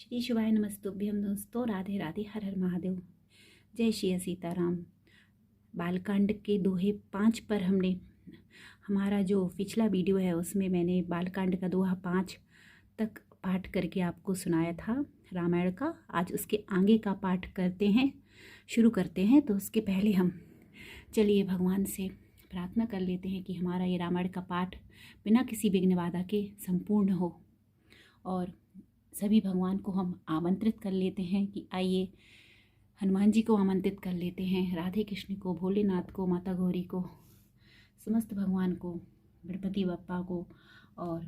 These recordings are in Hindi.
श्री शिवाय नमस्तुभ्यम दोस्तों। राधे राधे, हर हर महादेव, जय श्री सीताराम। बालकांड के दोहे 5 पर हमने हमारा जो पिछला वीडियो है उसमें मैंने बालकांड का दोहा 5 तक पाठ करके आपको सुनाया था रामायण का। आज उसके आगे का पाठ शुरू करते हैं। तो उसके पहले हम चलिए भगवान से प्रार्थना कर लेते हैं कि हमारा ये रामायण का पाठ बिना किसी विघ्न बाधा के संपूर्ण हो। और सभी भगवान को हम आमंत्रित कर लेते हैं कि आइए, हनुमान जी को आमंत्रित कर लेते हैं, राधे कृष्ण को, भोलेनाथ को, माता गौरी को, समस्त भगवान को, गणपति बप्पा को और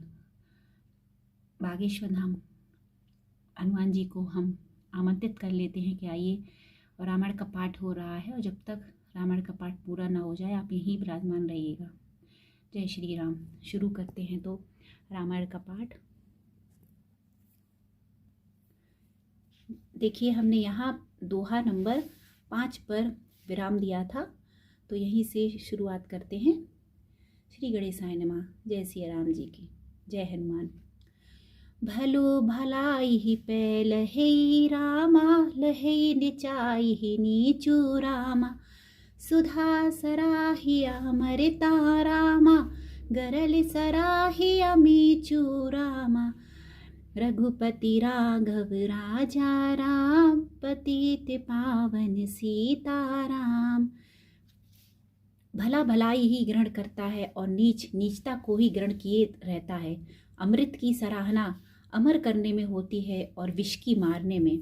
बागेश्वर धाम हनुमान जी को हम आमंत्रित कर लेते हैं कि आइए। और रामायण का पाठ हो रहा है और जब तक रामायण का पाठ पूरा ना हो जाए आप यहीं विराजमान रहिएगा। जय श्री राम। शुरू करते हैं तो रामायण का पाठ। देखिए, हमने यहाँ दोहा नंबर 5 पर विराम दिया था, तो यहीं से शुरुआत करते हैं। श्री गणेशाय नमः। जय श्री राम जी की जय। हनुमान भलो भलाई ही पै लहै रामा, लहै निचाई ही नीचू रामा, सुधा सराहिया मरिता रामा, गरल सराहिया मीचू रामा, रघुपति राघव राजा राम, पतित पावन सीताराम। भला भलाई ही ग्रहण करता है और नीच नीचता को ही ग्रहण किए रहता है। अमृत की सराहना अमर करने में होती है और विष की मारने में।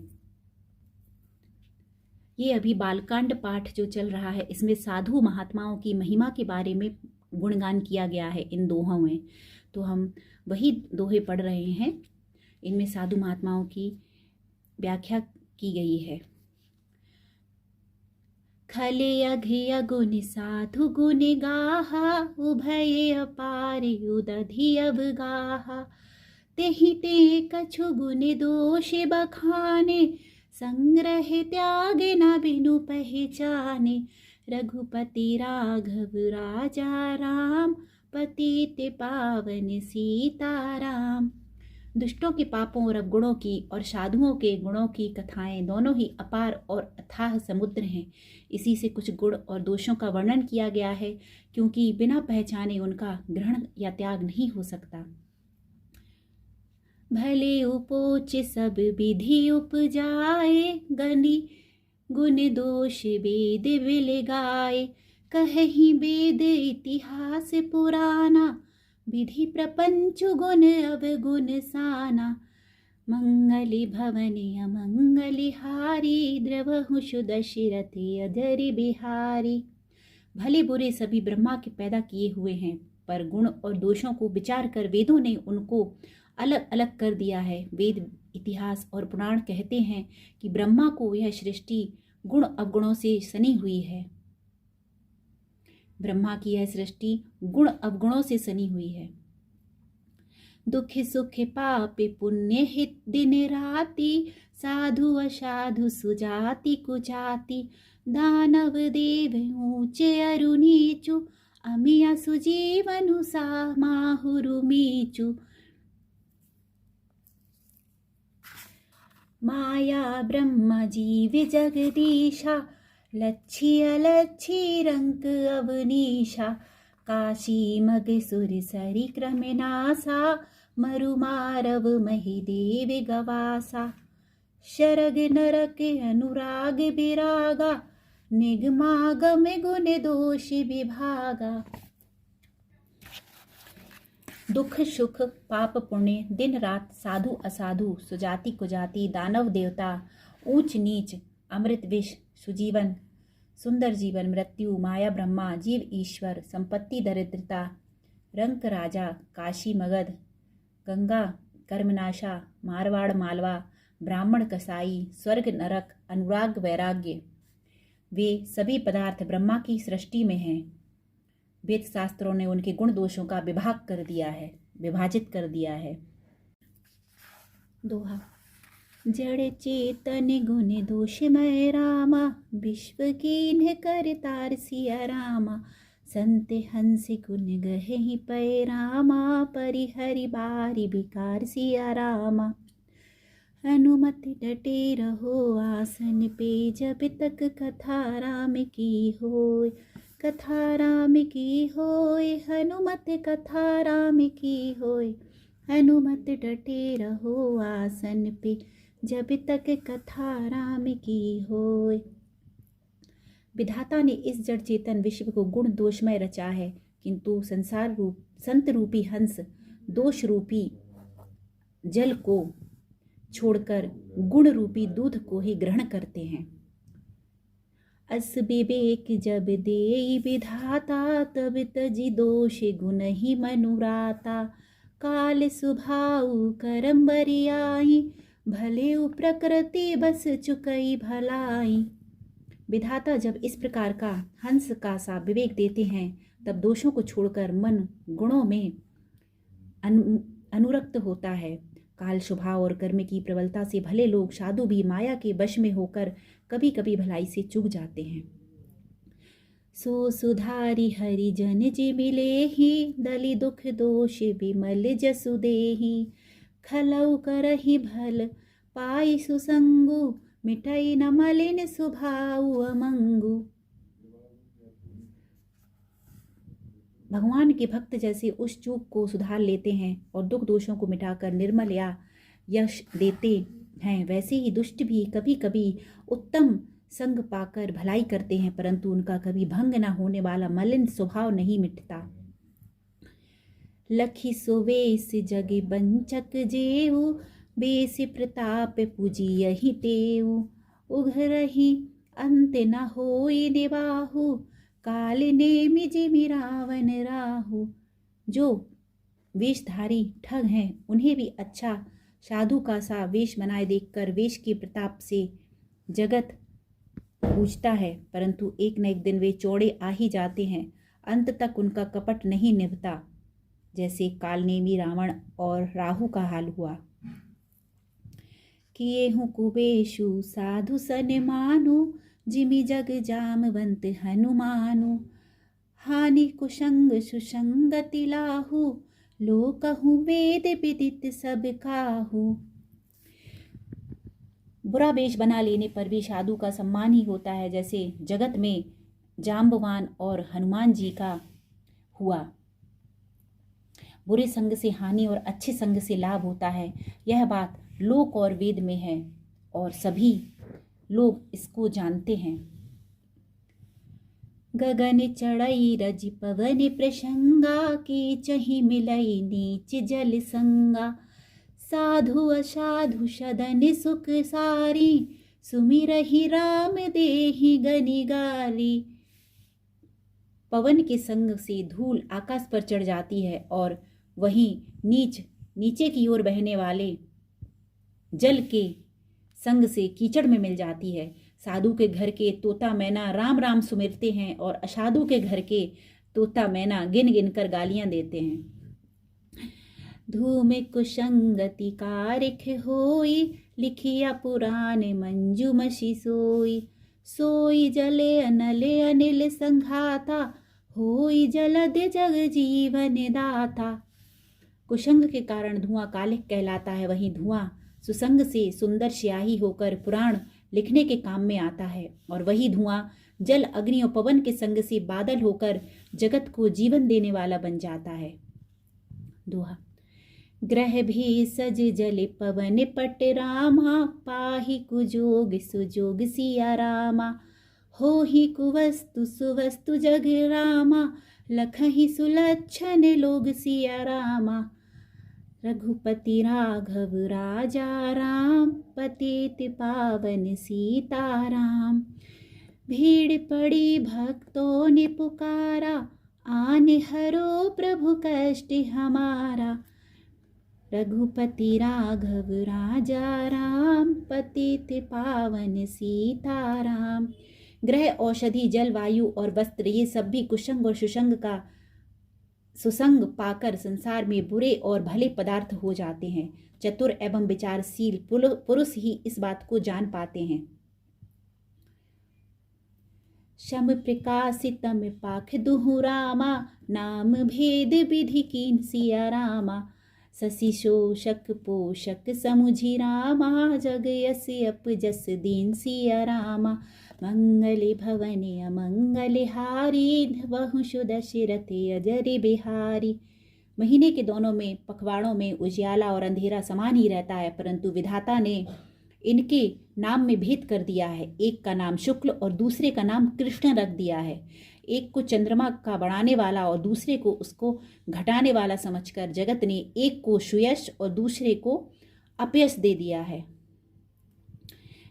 ये अभी बालकांड पाठ जो चल रहा है इसमें साधु महात्माओं की महिमा के बारे में गुणगान किया गया है इन दोहों में। तो हम वही दोहे पढ़ रहे हैं। इनमें साधु महात्माओं की व्याख्या की गई है। खले अघिय गुण साधु गुण गाहा, उभय अपार उदधि अवगाहा, तेहि ते कछु गुण दोष बखाने, संग्रह त्याग न बिनु पहचाने, रघुपति राघव राजा राम, पतित पावन सीताराम। दुष्टों के पापों और अवगुणों की और साधुओं के गुणों की कथाएं दोनों ही अपार और अथाह समुद्र हैं। इसी से कुछ गुण और दोषों का वर्णन किया गया है, क्योंकि बिना पहचाने उनका ग्रहण या त्याग नहीं हो सकता। भले उपोच सब विधि उपजाए, गनि गुण दोष वेद विल गाए, कहीं वेद इतिहास पुराना, विधि प्रपंच गुण अवगुण साना, मंगली भवनि अमंगली हारी, द्रवहु दशरथी अधरि बिहारी। भले बुरे सभी ब्रह्मा के पैदा किए हुए हैं, पर गुण और दोषों को विचार कर वेदों ने उनको अलग अलग कर दिया है। वेद, इतिहास और पुराण कहते हैं कि ब्रह्मा को यह सृष्टि गुण अवगुणों से सनी हुई है। ब्रह्मा की यह सृष्टि गुण अवगुणों से सनी हुई है। दुख सुख पाप पुण्य हित दिन राति, साधु असाधु सुजाति कुजाति, दानव देव ऊंचे अरु नीचु, अमिया सुजीवनु सामाहुरु मीचु, माया ब्रह्म जीव जगदीशा, लच्छी अलच्छी रंक अवनीशा, काशी मग सुर सरी क्रमनासा, मरु मारव मही देव गवासा, शरग नरक अनुराग विरागा, निगमागम गुण दोष विभागा। दुख सुख पाप पुण्य, दिन रात, साधु असाधु, सुजाति कुजाति, दानव देवता, ऊंच नीच, अमृत विष, सुजीवन सुंदर जीवन, मृत्यु, माया ब्रह्मा, जीव ईश्वर, संपत्ति दरिद्रता, रंक राजा, काशी मगध, गंगा कर्मनाशा, मारवाड़ मालवा, ब्राह्मण कसाई, स्वर्ग नरक, अनुराग वैराग्य, वे सभी पदार्थ ब्रह्मा की सृष्टि में हैं। वेद शास्त्रों ने उनके गुण दोषों का विभाग कर दिया है, विभाजित कर दिया है। दोहा। जड़ चेतन गुण दोषमय रामा, विश्व कीन्ह कर तार सिया रामा, संत हंस गुण गहि पै रामा, परिहरि बारी विकार सिया रामा, हनुमत डटे रहो आसन पे, जब तक कथा राम की होय। कथा राम की होय, हनुमत कथा राम की होय। हनुमत डटे रहो आसन पे, जब तक कथा राम की होय। विधाता ने इस जड़ चेतन विश्व को गुण दोषमय रचा है, किंतु संत रूपी हंस दोष रूपी जल को छोड़कर गुण रूपी दूध को ही ग्रहण करते हैं। अस विवेक जब देई विधाता, तब तजी दोष गुण ही मनुराता। काल सुभाऊ करम बरियाई, भले प्रकृति बस चुकई भलाई। विधाता जब इस प्रकार का हंस का सा विवेक देते हैं, तब दोषों को छोड़कर मन गुणों में अनुरक्त होता है। काल स्वभाव और कर्म की प्रबलता से भले लोग साधु भी माया के वश में होकर कभी कभी भलाई से चूक जाते हैं। सो सुधारी हरि जन जी मिले ही, दलि दुख दोष विमल जसु देहि। खलउ करहि भल पाई सुसंगु, मिटई न मलिन सुभाउ अमंगु। भगवान के भक्त जैसे उस चूक को सुधार लेते हैं और दुख दोषों को मिटाकर निर्मल या यश देते हैं, वैसे ही दुष्ट भी कभी कभी उत्तम संग पाकर भलाई करते हैं, परंतु उनका कभी भंग न होने वाला मलिन स्वभाव नहीं मिटता। लखी सुवेश जग बंचक जेऊ, बेस प्रताप पूजियहि तेऊ। उघरहि अंत न होई निबाहु, काल नेमि जिमि रावण राहु। जो वेशधारी ठग हैं, उन्हें भी अच्छा साधु का सा वेश बनाए देखकर वेश के प्रताप से जगत पूजता है, परंतु एक न एक दिन वे चौड़े आ ही जाते हैं। अंत तक उनका कपट नहीं निभता, जैसे कालनेमी रावण और राहु का हाल हुआ। किए हूँ कुबेशु साधु सन मानु, जिमि जग जामवंत हनुमानु। हानि कुसंग सुसंगति लाहु, लो कहूँ वेद विदित सब काहू। बुरा वेश बना लेने पर भी साधु का सम्मान ही होता है, जैसे जगत में जाम्बवान और हनुमान जी का हुआ। बुरे संग से हानि और अच्छे संग से लाभ होता है, यह बात लोक और वेद में है और सभी लोग इसको जानते हैं। गगन चढ़ई रज पवन प्रसंगा, की चही मिलई नीच जल संगा। साधु असाधु सदन सुख सारी, सुमिरहि राम देहि गनि गारी। पवन के संग से धूल आकाश पर चढ़ जाती है और वहीं नीचे की ओर बहने वाले जल के संग से कीचड़ में मिल जाती है। साधु के घर के तोता मैना राम राम सुमिरते हैं और असाधु के घर के तोता मैना गिन गिन कर गालियां देते हैं। धूम कुसंगति कारिख होई, लिखिया पुराण मंजुमषि सोई। सोई जले अनले अनिल संघाता, होई जलद जग जीवन दाता। कुसंग के कारण धुआं कालिख कहलाता है, वहीं धुआं सुसंग से सुंदर स्याही होकर पुराण लिखने के काम में आता है, और वही धुआं जल अग्नि और पवन के संग से बादल होकर जगत को जीवन देने वाला बन जाता है। दोहा। ग्रह भी सज जल पवन पट रामा, पाहि कुजोग सुजोग सिया रामा। हो ही कुवस्तु सुवस्तु जग रामा, लखहि सुलक्षण लोग सिया रामा। रघुपति राघव राजा राम, पतित पावन सीताराम। भीड़ पड़ी भक्तों ने पुकारा, आने हरो प्रभु कष्ट हमारा। रघुपति राघव राजा राम, पतित पावन सीताराम। ग्रह, औषधि, जल, वायु और वस्त्र, ये सब भी कुसंग और सुसंग का सुसंग पाकर संसार में बुरे और भले पदार्थ हो जाते हैं। चतुर एवं विचारशील पुरुष ही इस बात को जान पाते हैं। शम प्रकाशितम पाख दुहु रामा, नाम भेद विधि कीन सिया रामा। ससी शोषक पोषक समुझि रामा, जग यस अप जस दीन सिया रामा। मंगल भवन अमंगल हारी, बहुषु दशरथ अजर बिहारी। महीने के दोनों में पखवाड़ों में उजियाला और अंधेरा समान ही रहता है, परंतु विधाता ने इनके नाम में भेद कर दिया है। एक का नाम शुक्ल और दूसरे का नाम कृष्ण रख दिया है। एक को चंद्रमा का बढ़ाने वाला और दूसरे को उसको घटाने वाला समझकर जगत ने एक को सुयश और दूसरे को अपयश दे दिया है।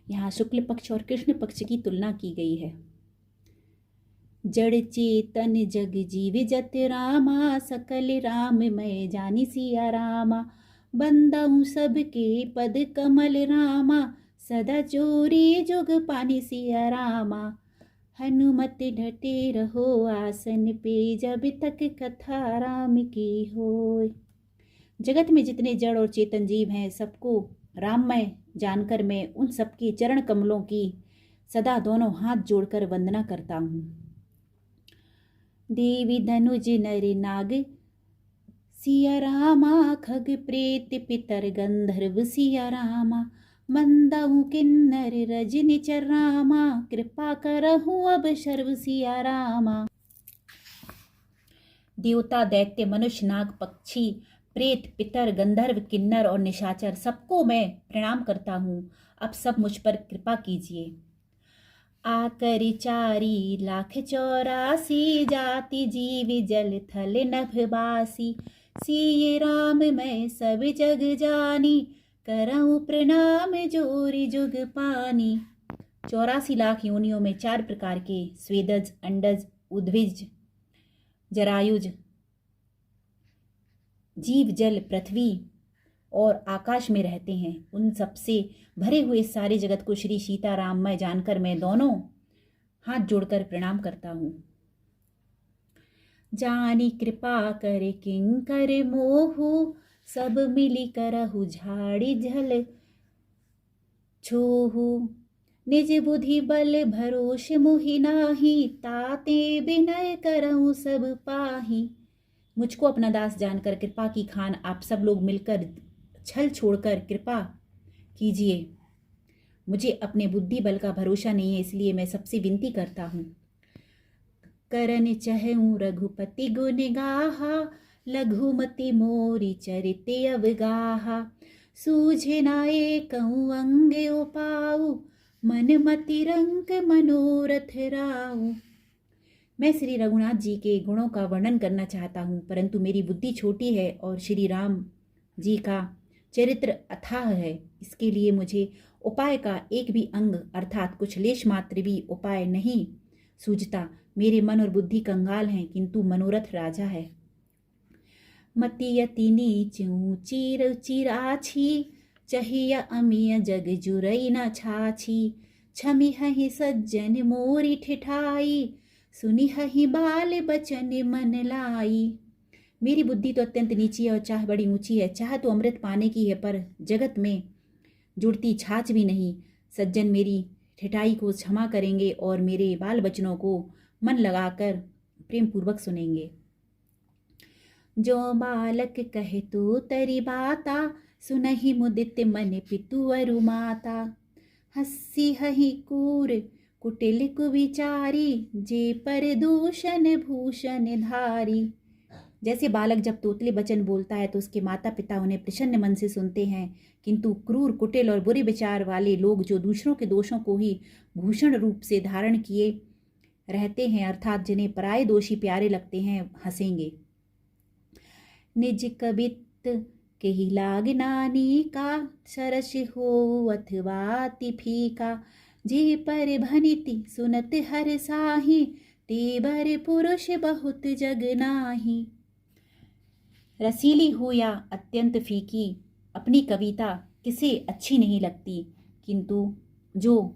यहाँ शुक्ल पक्ष और कृष्ण पक्ष की तुलना की गई है। जड़ चेतन जग जीव जत रामा, सकल राम मैं जानी सिया रामा। बंदाऊं सबके पद कमल रामा, सदा चोरी जुग पानी सिया रामा। हनुमत ढटे रहो आसन पे, जब तक कथा राम की होय। जगत में जितने जड़ और चेतन जीव हैं, सबको राममय जानकर मैं उन सबके चरण कमलों की सदा दोनों हाथ जोड़कर वंदना करता हूँ। देवी धनुज नर नाग सिया रामा, खग प्रेत पितर गंधर्व सिया रामा। मंदाऊ किन्नर रजनी चर रामा, कृपा करहूँ अब शर्व सिया रामा। देवता दैत्य मनुष्य नाग पक्षी प्रेत पितर गंधर्व किन्नर और निशाचर सबको मैं प्रणाम करता हूँ। अब सब मुझ पर कृपा कीजिए। आकर 4,84,00,000 जाति जीव जल थल नभवासी। सिय राम मैं सब जग जानी, करऊँ प्रणाम जोरी जुग पानी। 84 लाख योनियों में 4 प्रकार के स्वेदज, अंडज, उद्भिज, जरायुज जीव जल पृथ्वी और आकाश में रहते हैं। उन सबसे भरे हुए सारे जगत को श्री सीताराममय जानकर मैं दोनों हाथ जोड़कर प्रणाम करता हूँ। जानी कृपा कर किंकर मोहु, सब मिली करहु झाड़ी झल छोहु। निज बुद्धि बल भरोस मोहि नाही, ताते विनय करहु सब पाही। मुझको अपना दास जानकर कृपा की खान आप सब लोग मिलकर छल छोड़कर कृपा कीजिए। मुझे अपने बुद्धि बल का भरोसा नहीं है, इसलिए मैं सबसे विनती करता हूँ। करन चहऊँ रघुपति गुण गाहा, लघुमति मोरी चरित अवगाहा। सूझे ना एकहूँ अंग उपाऊ, मन मति रंक मनोरथ राऊ। मैं श्री रघुनाथ जी के गुणों का वर्णन करना चाहता हूँ, परंतु मेरी बुद्धि छोटी है और श्री राम जी का चरित्र अथाह है। इसके लिए मुझे उपाय का एक भी अंग अर्थात कुछ लेश मात्र भी उपाय नहीं सूझता। मेरे मन और बुद्धि कंगाल हैं, किंतु मनोरथ राजा है। मति अति नीच ऊंची रुचि राछी, चहिया अमिय जग जुरई न छाछी। छमि हहि सज्जन मोरी ठिठाई, सुनि हहि बाल बचन मन लाई। मेरी बुद्धि तो अत्यंत नीची है और चाह बड़ी ऊंची है। चाह तो अमृत पाने की है, पर जगत में जुड़ती छाछ भी नहीं। सज्जन मेरी ठिठाई को क्षमा करेंगे और मेरे बाल बचनों को मन लगाकर प्रेम पूर्वक सुनेंगे। जो बालक कहे तो तरी बाता, सुनहि मुदित मन पितु अरु माता। हस्सी हहि कूर कुटिल कुविचारी, जे पर दूषण भूषण धारी। जैसे बालक जब तोतले वचन बोलता है तो उसके माता पिता उन्हें प्रसन्न मन से सुनते हैं, किंतु क्रूर कुटिल और बुरे विचार वाले लोग जो दूसरों के दोषों को ही भूषण रूप से धारण किए रहते हैं, अर्थात जिन्हें पराये दोषी प्यारे लगते हैं, हंसेंगे। निज कबित केहि लाग नानी का, सरस हो अथवा तिफीका। जे पर भनिति सुनत हर साही, ते बर पुरुष बहुत जग नाही। रसीली हो या अत्यंत फीकी, अपनी कविता किसे अच्छी नहीं लगती, किंतु जो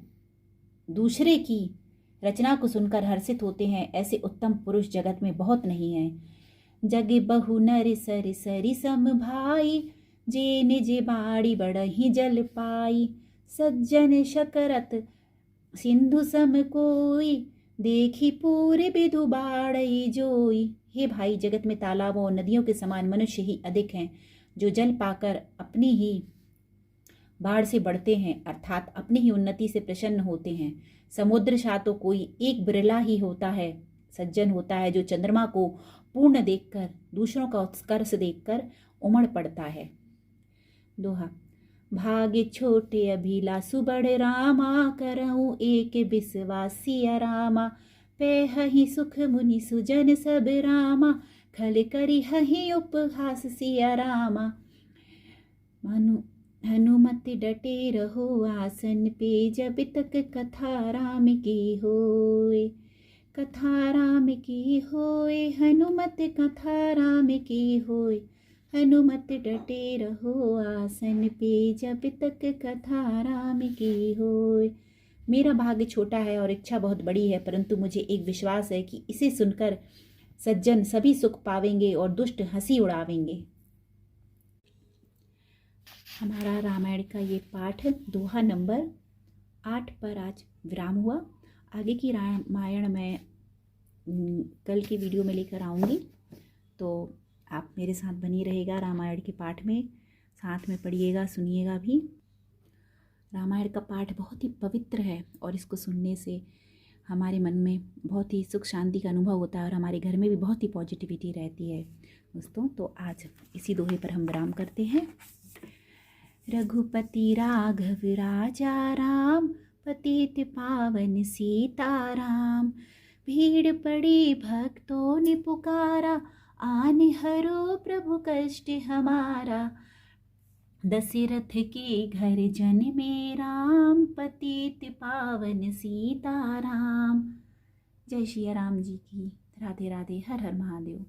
दूसरे की रचना को सुनकर हर्षित होते हैं, ऐसे उत्तम पुरुष जगत में बहुत नहीं हैं। जग बहु नर सर सरि सम भाई, जे निज बाड़ी बड़हि जल पाई। सज्जन शकरत सिंधु सम कोई, देखी पूरे बिधु बाड़ई जोई। हे भाई, जगत में तालाबों और नदियों के समान मनुष्य ही अधिक हैं। जो जल पाकर अपनी ही बाढ़ से बढ़ते हैं, अर्थात अपनी ही उन्नति से प्रसन्न होते हैं। समुद्र सा तो कोई एक बिरला ही होता है, सज्जन होता है, जो चंद्रमा को पूर्ण देखकर, दूसरों का उत्कर्ष देखकर उमड़ पड़ता है। दोहा। भाग्य छोटे अभिलाषु बड़ रामा, करऊं एक विश्वासिया रामा। पेहहि सुख मुनि सुजन सब रामा, खल करी हहि उपहास सिया रामा। हनुमत डटे रहो आसन पे, जब तक कथा राम की होए। कथा राम की होए, हनुमत कथा राम की होए। हनुमत डटे रहो आसन पे, जब तक कथा राम की होए। मेरा भाग्य छोटा है और इच्छा बहुत बड़ी है, परंतु मुझे एक विश्वास है कि इसे सुनकर सज्जन सभी सुख पावेंगे और दुष्ट हंसी उड़ावेंगे। हमारा रामायण का ये पाठ दोहा नंबर 8 पर आज विराम हुआ। आगे की रामायण मैं कल की वीडियो में लेकर आऊँगी, तो आप मेरे साथ बनी रहेगा रामायण के पाठ में, साथ में पढ़िएगा, सुनिएगा भी। रामायण का पाठ बहुत ही पवित्र है और इसको सुनने से हमारे मन में बहुत ही सुख शांति का अनुभव होता है और हमारे घर में भी बहुत ही पॉजिटिविटी रहती है दोस्तों। तो आज इसी दोहे पर हम विराम करते हैं। रघुपति राघव राजा राम, पतित पावन सीताराम। भीड़ पड़ी भक्तों ने पुकारा, आने हरो प्रभु कष्ट हमारा। दशरथ के घर जन में राम, पतित पावन सीताराम। जय श्री राम जी की। राधे राधे। हर हर महादेव।